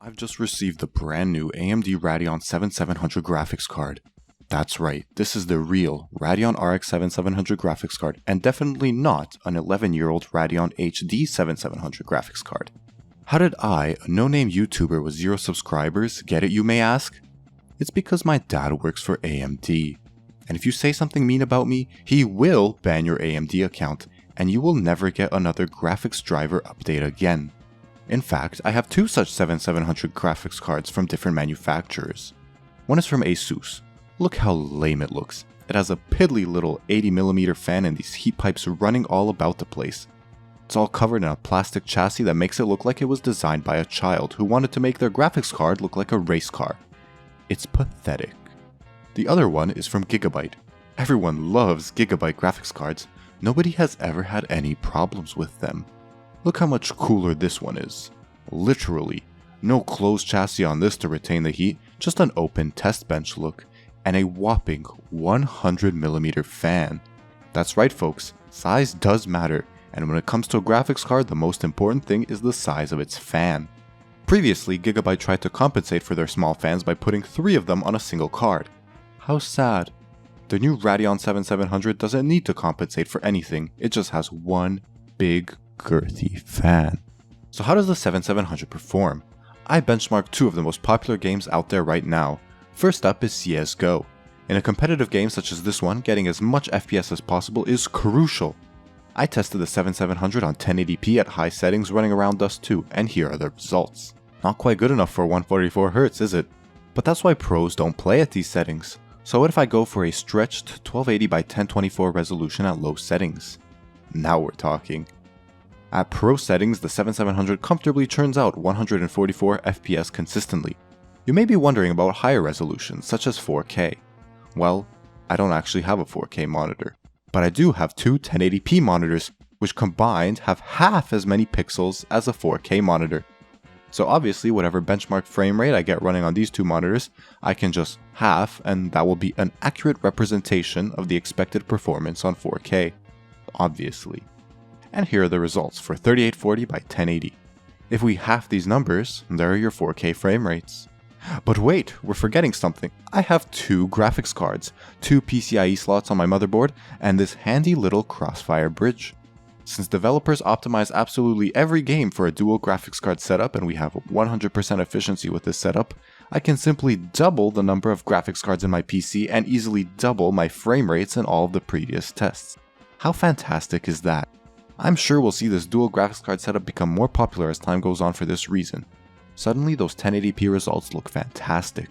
I've just received the brand new AMD Radeon 7700 graphics card. That's right, this is the real Radeon RX 7700 graphics card, and definitely not an 11-year-old Radeon HD 7700 graphics card. How did I, a no-name YouTuber with 0 subscribers, get it, you may ask? It's because my dad works for AMD. And if you say something mean about me, he will ban your AMD account, and you will never get another graphics driver update again. In fact, I have 2 such 7700 graphics cards from different manufacturers. One is from ASUS. Look how lame it looks. It has a piddly little 80mm fan and these heat pipes running all about the place. It's all covered in a plastic chassis that makes it look like it was designed by a child who wanted to make their graphics card look like a race car. It's pathetic. The other one is from Gigabyte. Everyone loves Gigabyte graphics cards. Nobody has ever had any problems with them. Look how much cooler this one is. Literally, no closed chassis on this to retain the heat, just an open test bench look, and a whopping 100mm fan. That's right folks, size does matter, and when it comes to a graphics card, the most important thing is the size of its fan. Previously, Gigabyte tried to compensate for their small fans by putting 3 of them on a single card. How sad. The new Radeon 7700 doesn't need to compensate for anything, it just has one big girthy fan. So how does the 7700 perform? I benchmarked 2 of the most popular games out there right now. First up is CSGO. In a competitive game such as this one, getting as much FPS as possible is crucial. I tested the 7700 on 1080p at high settings running around Dust 2, and here are the results. Not quite good enough for 144Hz, is it? But that's why pros don't play at these settings. So what if I go for a stretched 1280 by 1024 resolution at low settings? Now we're talking. At pro settings, the 7700 comfortably churns out 144 FPS consistently. You may be wondering about higher resolutions, such as 4K. Well, I don't actually have a 4K monitor, but I do have 2 1080p monitors, which combined have half as many pixels as a 4K monitor. So obviously, whatever benchmark frame rate I get running on these 2 monitors, I can just half, and that will be an accurate representation of the expected performance on 4K. Obviously. And here are the results for 3840 by 1080. If we half these numbers, there are your 4K frame rates. But wait, we're forgetting something. I have 2 graphics cards, 2 PCIe slots on my motherboard, and this handy little Crossfire bridge. Since developers optimize absolutely every game for a dual graphics card setup and we have 100% efficiency with this setup, I can simply double the number of graphics cards in my PC and easily double my frame rates in all of the previous tests. How fantastic is that? I'm sure we'll see this dual graphics card setup become more popular as time goes on for this reason. Suddenly those 1080p results look fantastic.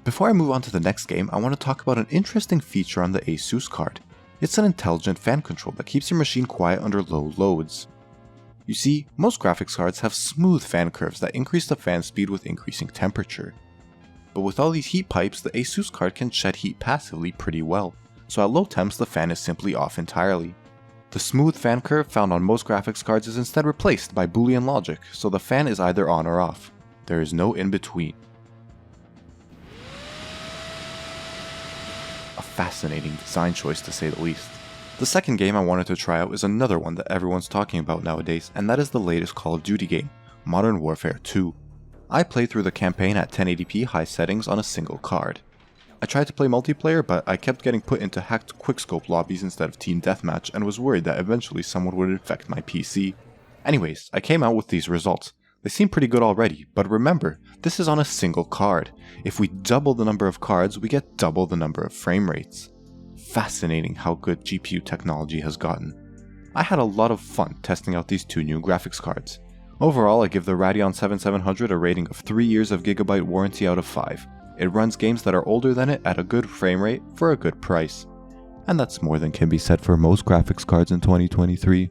Before I move on to the next game, I want to talk about an interesting feature on the ASUS card. It's an intelligent fan control that keeps your machine quiet under low loads. You see, most graphics cards have smooth fan curves that increase the fan speed with increasing temperature. But with all these heat pipes, the ASUS card can shed heat passively pretty well, so at low temps the fan is simply off entirely. The smooth fan curve found on most graphics cards is instead replaced by Boolean logic, so the fan is either on or off. There is no in-between. A fascinating design choice to say the least. The second game I wanted to try out is another one that everyone's talking about nowadays, and that is the latest Call of Duty game, Modern Warfare 2. I played through the campaign at 1080p high settings on a single card. I tried to play multiplayer, but I kept getting put into hacked quickscope lobbies instead of team deathmatch and was worried that eventually someone would infect my PC. Anyways, I came out with these results. They seem pretty good already, but remember, this is on a single card. If we double the number of cards, we get double the number of frame rates. Fascinating how good GPU technology has gotten. I had a lot of fun testing out these 2 new graphics cards. Overall, I give the Radeon 7700 a rating of 3 years of Gigabyte warranty out of 5. It runs games that are older than it at a good frame rate for a good price. And that's more than can be said for most graphics cards in 2023.